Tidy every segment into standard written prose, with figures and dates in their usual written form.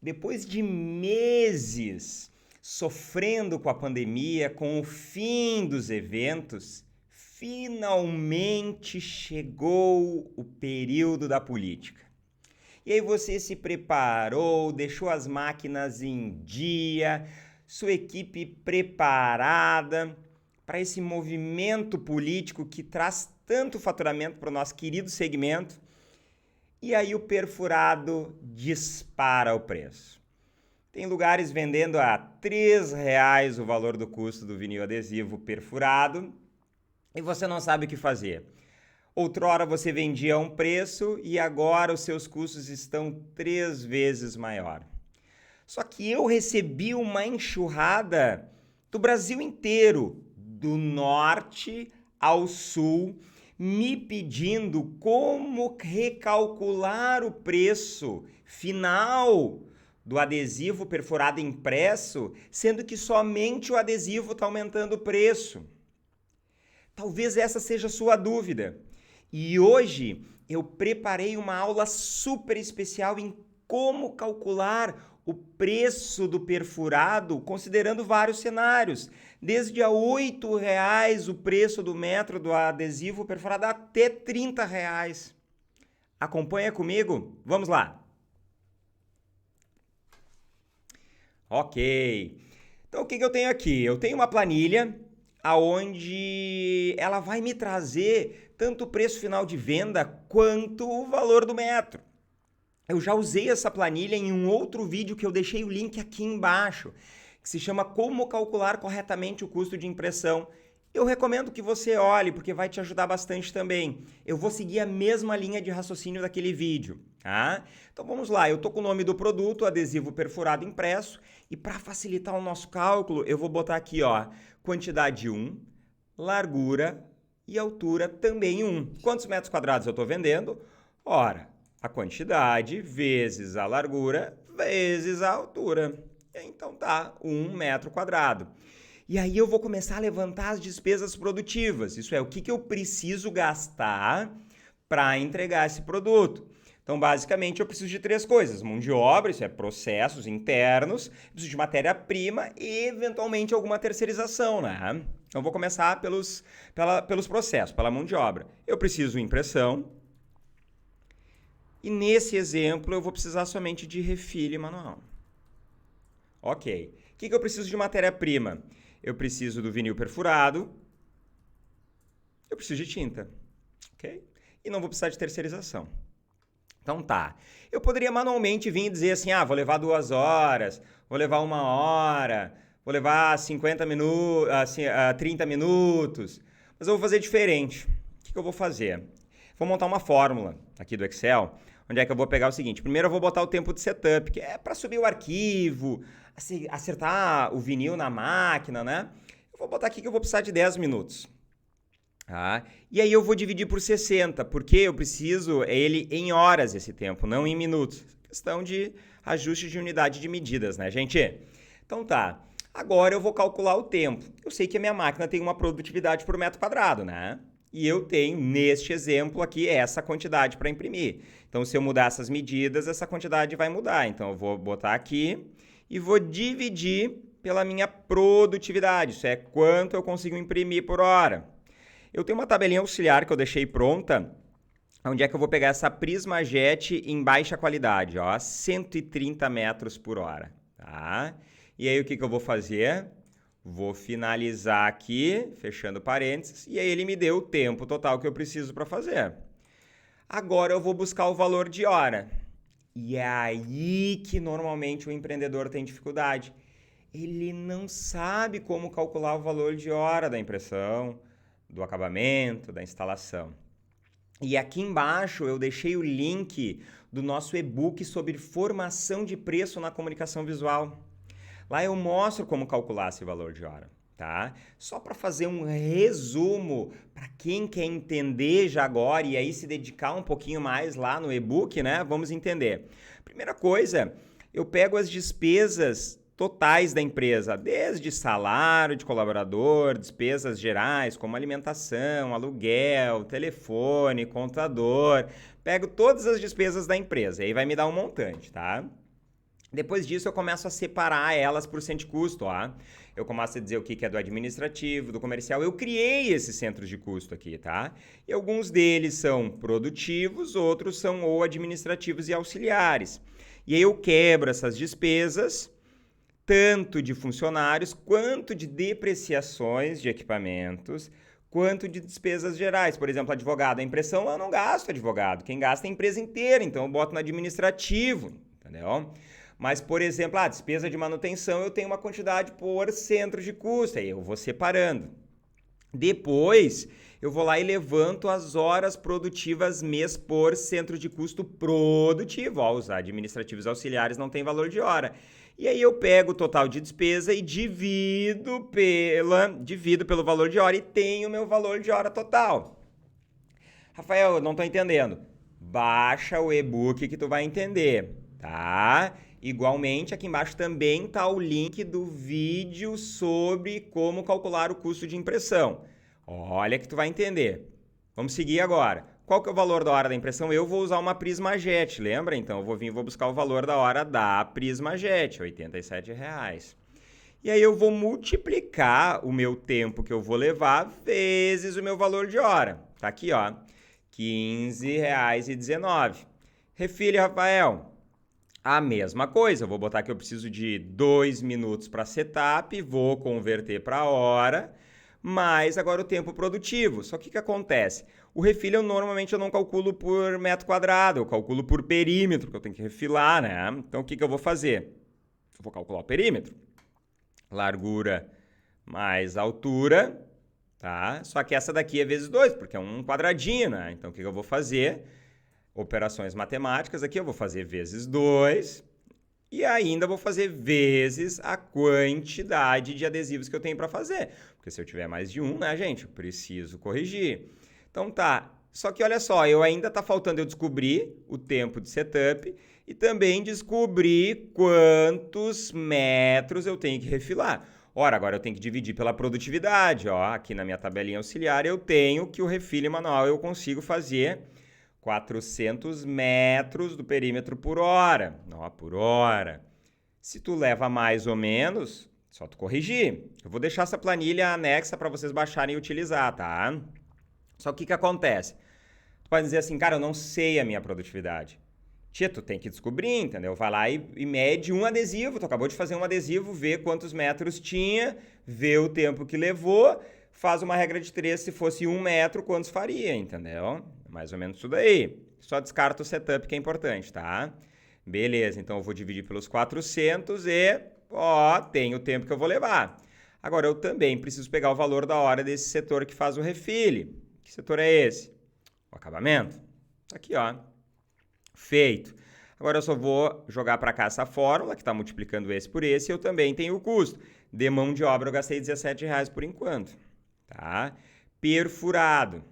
Depois de meses sofrendo com a pandemia, com o fim dos eventos, finalmente chegou o período da política. E aí você se preparou, deixou as máquinas em dia, sua equipe preparada para esse movimento político que traz tanto faturamento para o nosso querido segmento. E aí o perfurado dispara o preço. Tem lugares vendendo a R$ 3 o valor do custo do vinil adesivo perfurado e você não sabe o que fazer. Outrora você vendia a um preço e agora os seus custos estão 3 vezes maior. Só que eu recebi uma enxurrada do Brasil inteiro, do norte ao sul, me pedindo como recalcular o preço final do adesivo perfurado impresso, sendo que somente o adesivo está aumentando o preço. Talvez essa seja a sua dúvida. E hoje eu preparei uma aula super especial em como calcular o preço do perfurado, considerando vários cenários. Desde a R$ 8,00 o preço do metro do adesivo perfurado até R$ 30,00. Acompanha comigo? Vamos lá! Ok. Então o que eu tenho aqui? Eu tenho uma planilha aonde ela vai me trazer tanto o preço final de venda quanto o valor do metro. Eu já usei essa planilha em um outro vídeo que eu deixei o link aqui embaixo, que se chama Como Calcular Corretamente o Custo de Impressão. Eu recomendo que você olhe, porque vai te ajudar bastante também. Eu vou seguir a mesma linha de raciocínio daquele vídeo, tá? Então vamos lá, eu tô com o nome do produto, adesivo perfurado impresso, e para facilitar o nosso cálculo, eu vou botar aqui, ó, quantidade 1, largura e altura também 1. Quantos metros quadrados eu estou vendendo? Ora, a quantidade vezes a largura vezes a altura. Então tá, 1 metro quadrado. E aí eu vou começar a levantar as despesas produtivas. Isso é, o que eu preciso gastar para entregar esse produto. Então, basicamente, eu preciso de 3 coisas. Mão de obra, isso é processos internos, preciso de matéria-prima e, eventualmente, alguma terceirização, né? Então, eu vou começar pelos processos, pela mão de obra. Eu preciso de impressão. E, nesse exemplo, eu vou precisar somente de refile manual. Ok. O que eu preciso de matéria-prima? Eu preciso do vinil perfurado. Eu preciso de tinta. Ok? E não vou precisar de terceirização. Então tá, eu poderia manualmente vir e dizer assim, vou levar 2 horas, vou levar 1 hora, vou levar 50 minutos, 30 minutos, mas eu vou fazer diferente. O que eu vou fazer? Vou montar uma fórmula aqui do Excel, onde é que eu vou pegar o seguinte, primeiro eu vou botar o tempo de setup, que é para subir o arquivo, acertar o vinil na máquina, né? Eu vou botar aqui que eu vou precisar de 10 minutos. Ah, e aí eu vou dividir por 60, porque eu preciso ele em horas esse tempo, não em minutos. Questão de ajuste de unidade de medidas, né, gente? Então tá, agora eu vou calcular o tempo. Eu sei que a minha máquina tem uma produtividade por metro quadrado, né? E eu tenho, neste exemplo aqui, essa quantidade para imprimir. Então, se eu mudar essas medidas, essa quantidade vai mudar. Então, eu vou botar aqui e vou dividir pela minha produtividade. Isso é quanto eu consigo imprimir por hora. Eu tenho uma tabelinha auxiliar que eu deixei pronta, onde é que eu vou pegar essa Prismajet em baixa qualidade, ó, 130 metros por hora, tá? E aí o que eu vou fazer? Vou finalizar aqui, fechando parênteses, e aí ele me deu o tempo total que eu preciso para fazer. Agora eu vou buscar o valor de hora. E é aí que normalmente o empreendedor tem dificuldade. Ele não sabe como calcular o valor de hora da impressão, do acabamento, da instalação. E aqui embaixo eu deixei o link do nosso e-book sobre formação de preço na comunicação visual. Lá eu mostro como calcular esse valor de hora, tá? Só para fazer um resumo para quem quer entender já agora e aí se dedicar um pouquinho mais lá no e-book, né? Vamos entender. Primeira coisa, eu pego as despesas totais da empresa, desde salário de colaborador, despesas gerais como alimentação, aluguel, telefone, contador, pego todas as despesas da empresa, aí vai me dar um montante, tá? Depois disso, eu começo a separar elas por centro de custo, ó. Eu começo a dizer o que é do administrativo, do comercial. Eu criei esses centros de custo aqui, tá? E alguns deles são produtivos, outros são ou administrativos e auxiliares. E aí eu quebro essas despesas, tanto de funcionários, quanto de depreciações de equipamentos, quanto de despesas gerais. Por exemplo, advogado. A impressão eu não gasto advogado. Quem gasta é a empresa inteira, então eu boto no administrativo, entendeu? Mas, por exemplo, a despesa de manutenção eu tenho uma quantidade por centro de custo, aí eu vou separando. Depois, eu vou lá e levanto as horas produtivas mês por centro de custo produtivo. Ó, os administrativos auxiliares não têm valor de hora. E aí eu pego o total de despesa e divido pelo valor de hora e tenho o meu valor de hora total. Rafael, eu não estou entendendo. Baixa o e-book que tu vai entender, tá? Igualmente, aqui embaixo também está o link do vídeo sobre como calcular o custo de impressão. Olha que tu vai entender. Vamos seguir agora. Qual que é o valor da hora da impressão? Eu vou usar uma PrismaJet, lembra? Então eu vou buscar o valor da hora da PrismaJet, R$ 87,00. E aí eu vou multiplicar o meu tempo que eu vou levar vezes o meu valor de hora. Tá aqui, ó, R$ 15,19. Refile, Rafael. A mesma coisa, eu vou botar que eu preciso de 2 minutos para setup, vou converter para hora, mas agora o tempo produtivo. Só que o que acontece? O refil normalmente eu não calculo por metro quadrado, eu calculo por perímetro, que eu tenho que refilar, né? Então o que eu vou fazer? Eu vou calcular o perímetro. Largura mais altura, tá? Só que essa daqui é vezes 2, porque é um quadradinho, né? Então o que eu vou fazer? Operações matemáticas, aqui eu vou fazer vezes 2 e ainda vou fazer vezes a quantidade de adesivos que eu tenho para fazer. Porque se eu tiver mais de um, né, gente, eu preciso corrigir. Então tá, só que olha só, ainda tá faltando eu descobrir o tempo de setup e também descobrir quantos metros eu tenho que refilar. Ora, agora eu tenho que dividir pela produtividade, ó, aqui na minha tabelinha auxiliar eu tenho que o refil manual eu consigo fazer 400 metros do perímetro por hora. Ó, por hora. Se tu leva mais ou menos, só tu corrigir. Eu vou deixar essa planilha anexa para vocês baixarem e utilizar, tá? Só que o que acontece? Tu pode dizer assim, cara, eu não sei a minha produtividade. Tia, tu tem que descobrir, entendeu? Vai lá e mede um adesivo. Tu acabou de fazer um adesivo, vê quantos metros tinha, vê o tempo que levou, faz uma regra de 3, se fosse 1 metro, quantos faria, entendeu? Mais ou menos isso daí. Só descarta o setup que é importante, tá? Beleza, então eu vou dividir pelos 400 e, ó, tem o tempo que eu vou levar. Agora, eu também preciso pegar o valor da hora desse setor que faz o refile. Que setor é esse? O acabamento. Tá aqui, ó. Feito. Agora eu só vou jogar para cá essa fórmula, que está multiplicando esse por esse, e eu também tenho o custo. De mão de obra eu gastei R$17,00 por enquanto. Tá? Perfurado.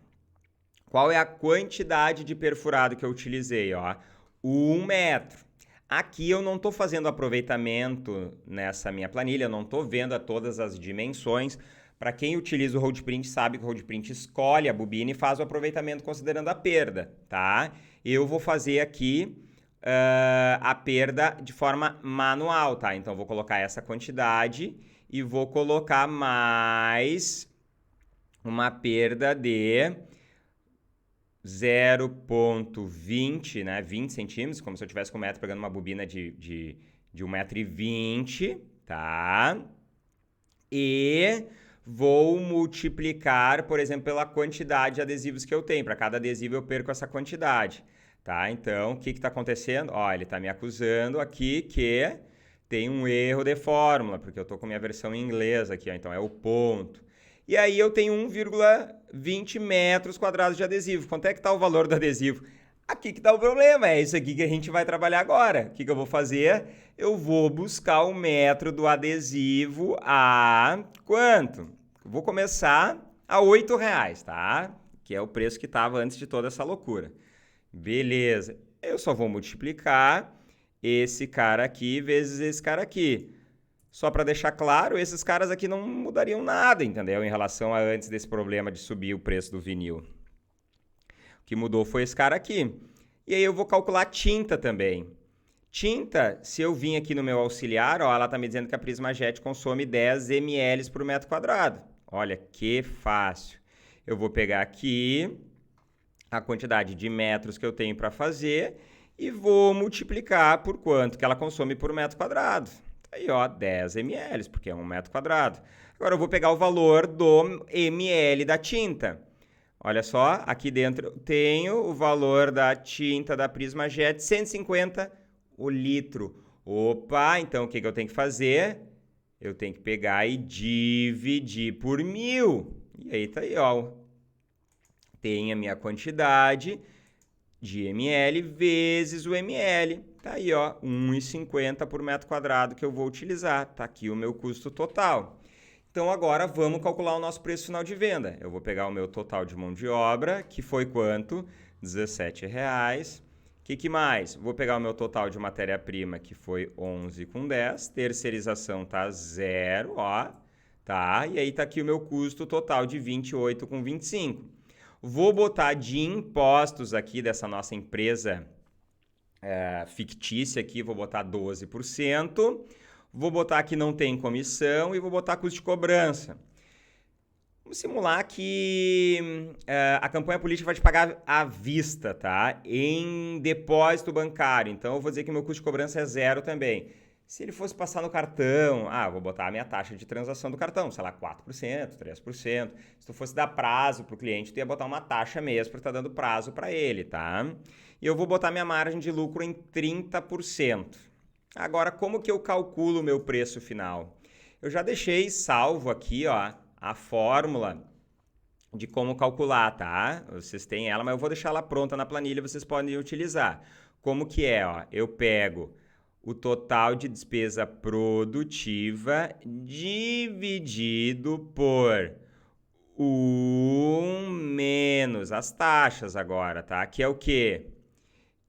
Qual é a quantidade de perfurado que eu utilizei? Ó? 1 metro. Aqui eu não estou fazendo aproveitamento nessa minha planilha, eu não estou vendo a todas as dimensões. Para quem utiliza o Roadprint sabe que o Roadprint escolhe a bobina e faz o aproveitamento considerando a perda, tá? Eu vou fazer aqui a perda de forma manual, tá? Então, eu vou colocar essa quantidade e vou colocar mais uma perda de 0,20, né? 20 centímetros, como se eu tivesse com 1 metro pegando uma bobina de 1,20 m, tá? E vou multiplicar, por exemplo, pela quantidade de adesivos que eu tenho. Para cada adesivo eu perco essa quantidade, tá? Então, o que está acontecendo? Ó, ele está me acusando aqui que tem um erro de fórmula, porque eu estou com minha versão em inglês aqui, ó, então é o ponto. E aí eu tenho 1,20 metros quadrados de adesivo. Quanto é que está o valor do adesivo? Aqui que está o problema, é isso aqui que a gente vai trabalhar agora. O que eu vou fazer? Eu vou buscar o metro do adesivo a quanto? Eu vou começar a R$8,00, tá? Que é o preço que estava antes de toda essa loucura. Beleza. Eu só vou multiplicar esse cara aqui vezes esse cara aqui. Só para deixar claro, esses caras aqui não mudariam nada, entendeu? Em relação a antes desse problema de subir o preço do vinil. O que mudou foi esse cara aqui. E aí eu vou calcular tinta também. Tinta, se eu vim aqui no meu auxiliar, ó, ela está me dizendo que a Prismajet consome 10 ml por metro quadrado. Olha que fácil. Eu vou pegar aqui a quantidade de metros que eu tenho para fazer e vou multiplicar por quanto que ela consome por metro quadrado. Aí, ó, 10 ml, porque é 1 metro quadrado. Agora eu vou pegar o valor do ml da tinta. Olha só, aqui dentro eu tenho o valor da tinta da Prismajet, 150 o litro. Opa, então o que eu tenho que fazer? Eu tenho que pegar e dividir por 1.000. E aí tá aí, ó. Tem a minha quantidade de ml vezes o ml. Tá aí, ó, 1,50 por metro quadrado que eu vou utilizar. Tá aqui o meu custo total. Então agora vamos calcular o nosso preço final de venda. Eu vou pegar o meu total de mão de obra, que foi quanto? R$17,00. O que mais? Vou pegar o meu total de matéria-prima, que foi 11,10. Terceirização tá 0, ó. Tá? E aí tá aqui o meu custo total de 28,25. Vou botar de impostos aqui dessa nossa empresa fictícia aqui, vou botar 12%. Vou botar que não tem comissão e vou botar custo de cobrança. Vamos simular que a campanha política vai te pagar à vista, tá? Em depósito bancário. Então, eu vou dizer que meu custo de cobrança é 0 também. Se ele fosse passar no cartão, vou botar a minha taxa de transação do cartão, sei lá, 4%, 3%. Se tu fosse dar prazo para o cliente, tu ia botar uma taxa mesmo, porque tá dando prazo para ele, tá? E eu vou botar minha margem de lucro em 30%. Agora, como que eu calculo o meu preço final? Eu já deixei salvo aqui, ó, a fórmula de como calcular, tá? Vocês têm ela, mas eu vou deixar ela pronta na planilha, vocês podem utilizar. Como que é, ó? Eu pego o total de despesa produtiva dividido por 1 menos as taxas agora, tá? Que é o quê?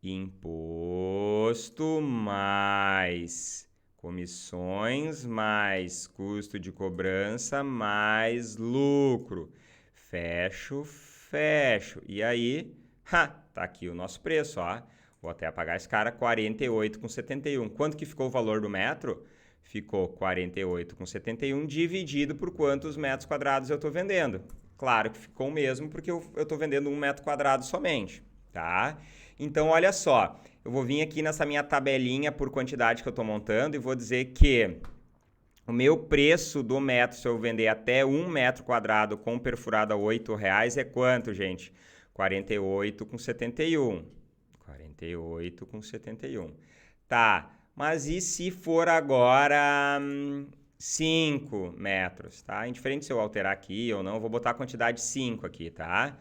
Imposto mais comissões mais custo de cobrança mais lucro. Fecho. E aí, tá aqui o nosso preço, ó. Vou até apagar esse cara, 48,71. Quanto que ficou o valor do metro? Ficou 48,71 dividido por quantos metros quadrados eu estou vendendo. Claro que ficou o mesmo, porque eu estou vendendo 1 metro quadrado somente, tá? Então, olha só, eu vou vir aqui nessa minha tabelinha por quantidade que eu estou montando e vou dizer que o meu preço do metro, se eu vender até 1 metro quadrado com perfurado a R$8,00, é quanto, gente? 48,71. 48,71. Tá, mas e se for agora 5 metros, tá? Indiferente se eu alterar aqui ou não, eu vou botar a quantidade 5 aqui, tá?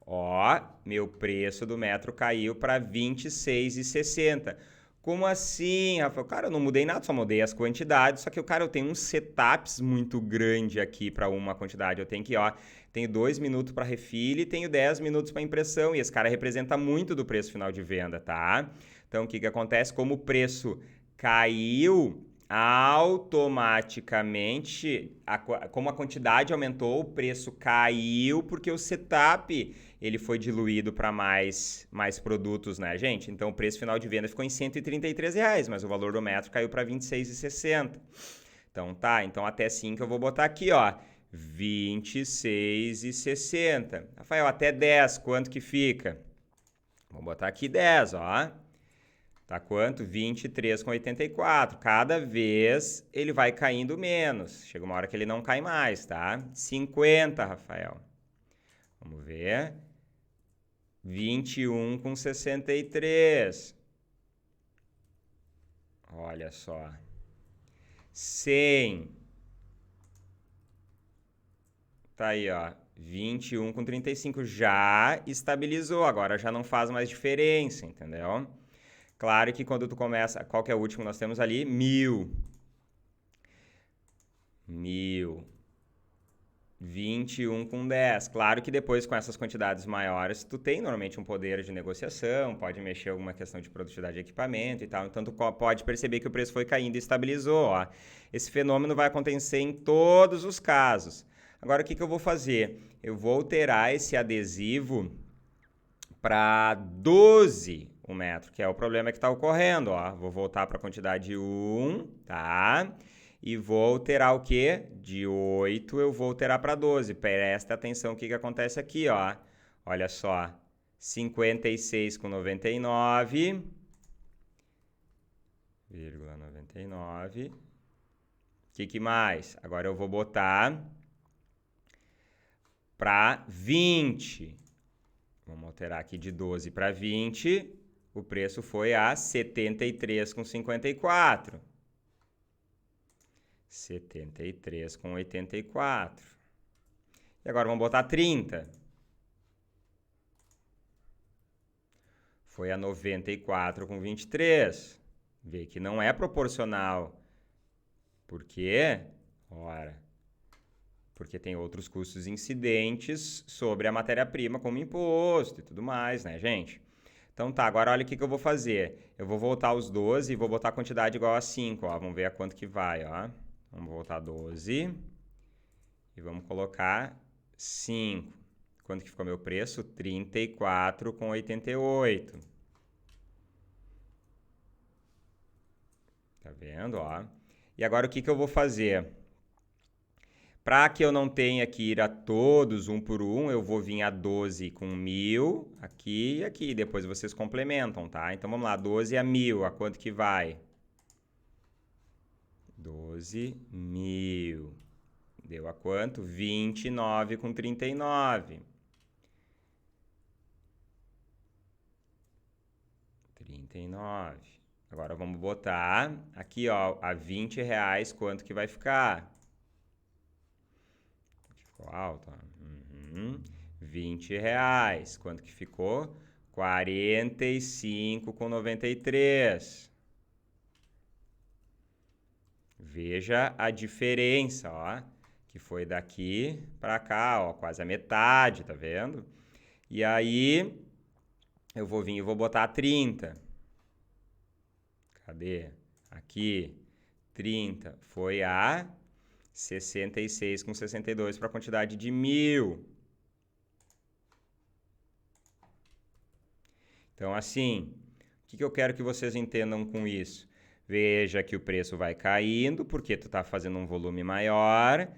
Ó, meu preço do metro caiu para R$26,60. Como assim, Rafael? Cara, eu não mudei nada, só mudei as quantidades. Só que, cara, eu tenho uns setups muito grande aqui para uma quantidade. Eu tenho que, ó, tenho 2 minutos para refill e tenho 10 minutos para impressão. E esse cara representa muito do preço final de venda, tá? Então, o que acontece? Como o preço caiu, automaticamente, como a quantidade aumentou, o preço caiu porque o setup ele foi diluído para mais produtos, né, gente? Então, o preço final de venda ficou em R$133,00, mas o valor do metro caiu para R$26,60. Então, tá. Então, até 5 eu vou botar aqui, ó, R$26,60. Rafael, até 10, quanto que fica? Vou botar aqui 10, ó. Tá quanto? 23,84. Cada vez ele vai caindo menos. Chega uma hora que ele não cai mais, tá? 50, Rafael. Vamos ver. 21,63. Olha só. 100. Tá aí, ó. 21,35. Já estabilizou. Agora já não faz mais diferença, entendeu? Claro que quando tu começa... Qual que é o último que nós temos ali? 1.000. 21,10. Claro que depois com essas quantidades maiores, tu tem normalmente um poder de negociação, pode mexer alguma questão de produtividade de equipamento e tal. Então, tu pode perceber que o preço foi caindo e estabilizou, ó. Esse fenômeno vai acontecer em todos os casos. Agora, o que eu vou fazer? Eu vou alterar esse adesivo para 12 o metro, que é o problema que está ocorrendo, ó. Vou voltar para a quantidade 1, tá? E vou alterar o quê? De 8 eu vou alterar para 12. Presta atenção o que acontece aqui, ó. Olha só, 56 com 99, vírgula 99. O que mais? Agora eu vou botar para 20. Vamos alterar aqui de 12 para 20. O preço foi a 73 com 54. 73 com 84. E agora vamos botar 30. Foi a 94 com 23. Vê que não é proporcional. Por quê? Ora, porque tem outros custos incidentes sobre a matéria-prima, como imposto e tudo mais, né, gente? Então tá, agora olha o que eu vou fazer. Eu vou voltar os 12 e vou botar a quantidade igual a 5, ó. Vamos ver a quanto que vai, ó. Vamos voltar 12 e vamos colocar 5. Quanto que ficou meu preço? 34 com 88. Tá vendo, ó? E agora o que eu vou fazer? Para que eu não tenha que ir a todos um por um, eu vou vir a 12 com 1000, aqui e aqui. Depois vocês complementam, tá? Então vamos lá, 12 a 1000, a quanto que vai? 12.000. Deu a quanto? 29 com 39. 39. Agora vamos botar aqui, ó, a 20 reais, quanto que vai ficar? Ficou alto, ó. 20 reais. Quanto que ficou? 45 com 93. Veja a diferença, ó, que foi daqui para cá, ó, quase a metade, tá vendo? E aí, eu vou vir e vou botar 30. Cadê? Aqui, 30. Foi a 66 com 62 para a quantidade de 1000. Então, assim, o que eu quero que vocês entendam com isso? Veja que o preço vai caindo, porque tu tá fazendo um volume maior,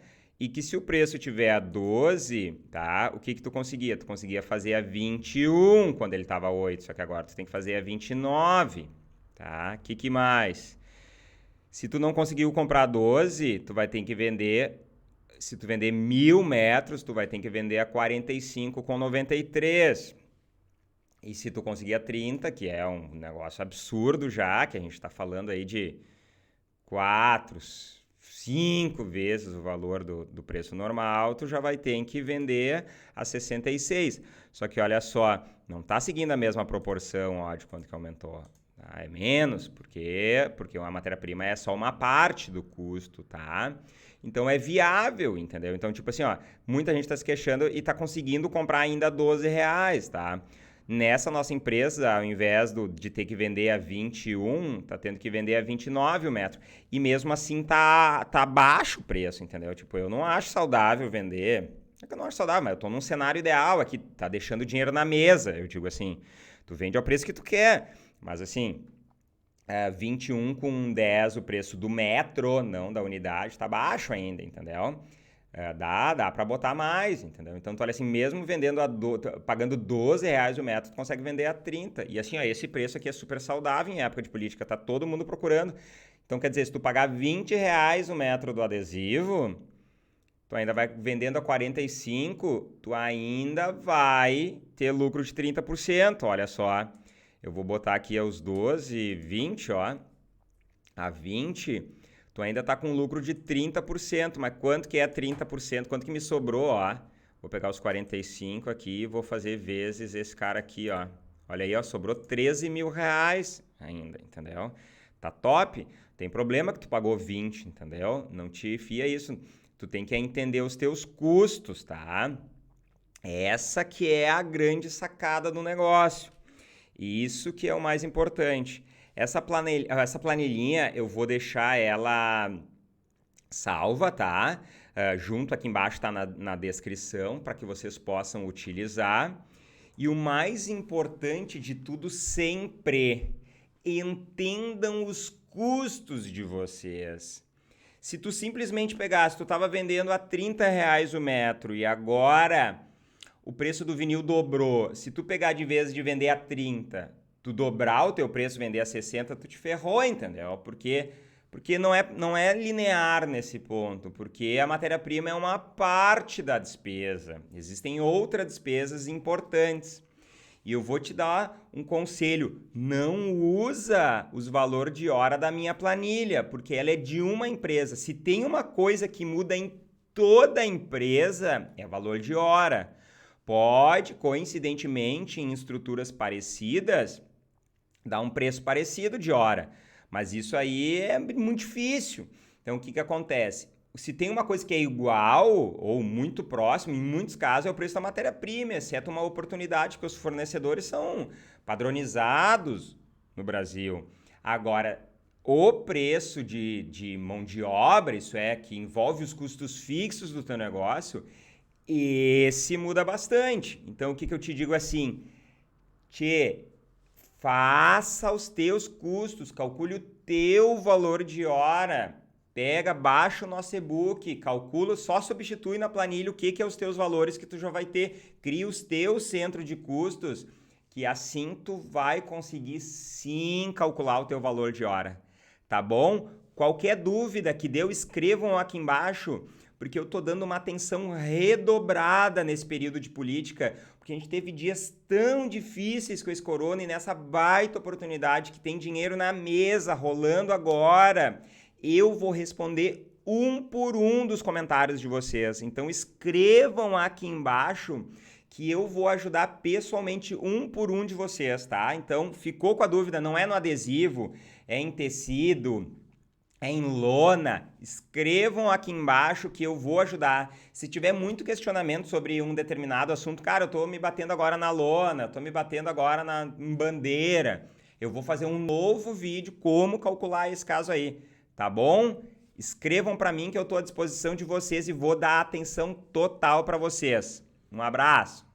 e que se o preço tiver a 12, tá? O que tu conseguia? Tu conseguia fazer a 21 quando ele tava a 8, só que agora tu tem que fazer a 29, tá? O que mais? Se tu não conseguiu comprar 12, tu vai ter que vender... Se tu vender 1000 metros, tu vai ter que vender a 45 com 93. E se tu conseguir a 30, que é um negócio absurdo já, que a gente está falando aí de 4, 5 vezes o valor do preço normal, tu já vai ter que vender a 66. Só que olha só, não está seguindo a mesma proporção, ó, de quanto que aumentou. Tá? É menos, porque uma matéria-prima é só uma parte do custo, tá? Então é viável, entendeu? Então, tipo assim, ó, muita gente está se queixando e está conseguindo comprar ainda 12 reais, tá? Nessa nossa empresa, ao invés de ter que vender a 21, tá tendo que vender a 29 o metro. E mesmo assim tá baixo o preço, entendeu? Tipo, eu não acho saudável vender. É que eu não acho saudável, mas eu tô num cenário ideal aqui, tá deixando dinheiro na mesa. Eu digo assim, tu vende ao preço que tu quer. Mas assim, 21 com 10 o preço do metro, não da unidade, tá baixo ainda, entendeu? Dá para botar mais, entendeu? Então, tu olha assim, mesmo vendendo pagando 12 reais o metro, tu consegue vender a 30. E assim, ó, esse preço aqui é super saudável em época de política, tá todo mundo procurando. Então, quer dizer, se tu pagar 20 reais o metro do adesivo, tu ainda vai vendendo a 45, tu ainda vai ter lucro de 30%, olha só. Eu vou botar aqui aos 12, 20, ó, a 20... Tu ainda tá com lucro de 30%, mas quanto que é 30%? Quanto que me sobrou, ó? Vou pegar os 45 aqui e vou fazer vezes esse cara aqui, ó. Olha aí, ó, sobrou 13 mil reais ainda, entendeu? Tá top? Tem problema que tu pagou 20, entendeu? Não te fia isso. Tu tem que entender os teus custos, tá? Essa que é a grande sacada do negócio. Isso que é o mais importante. Essa planilhinha eu vou deixar ela salva, tá? Junto aqui embaixo tá na descrição para que vocês possam utilizar. E o mais importante de tudo sempre, entendam os custos de vocês. Se tu simplesmente pegasse, tu estava vendendo a R$30 o metro e agora o preço do vinil dobrou. Se tu pegar de vez de vender a 30, tu dobrar o teu preço, vender a 60, tu te ferrou, entendeu? Porque não é linear nesse ponto, porque a matéria-prima é uma parte da despesa. Existem outras despesas importantes. E eu vou te dar um conselho, não usa os valores de hora da minha planilha, porque ela é de uma empresa. Se tem uma coisa que muda em toda a empresa, é valor de hora. Pode, coincidentemente, em estruturas parecidas, dar um preço parecido de hora, mas isso aí é muito difícil. Então, o que acontece? Se tem uma coisa que é igual ou muito próximo, em muitos casos é o preço da matéria-prima, exceto uma oportunidade que os fornecedores são padronizados no Brasil. Agora, o preço de mão de obra, isso é, que envolve os custos fixos do teu negócio, esse muda bastante. Então, o que eu te digo assim? Faça os teus custos, calcule o teu valor de hora. Pega, baixa o nosso e-book, calcula, só substitui na planilha o que é os teus valores que tu já vai ter. Cria os teus centros de custos, que assim tu vai conseguir sim calcular o teu valor de hora. Tá bom? Qualquer dúvida que deu, escrevam aqui embaixo, porque eu tô dando uma atenção redobrada nesse período de política, porque a gente teve dias tão difíceis com esse corona e nessa baita oportunidade que tem dinheiro na mesa, rolando agora. Eu vou responder um por um dos comentários de vocês. Então escrevam aqui embaixo que eu vou ajudar pessoalmente um por um de vocês, tá? Então ficou com a dúvida, não é no adesivo, é em tecido, é em lona, escrevam aqui embaixo que eu vou ajudar. Se tiver muito questionamento sobre um determinado assunto, cara, eu tô me batendo agora na lona, tô me batendo agora em bandeira, eu vou fazer um novo vídeo como calcular esse caso aí, tá bom? Escrevam para mim que eu tô à disposição de vocês e vou dar atenção total para vocês. Um abraço!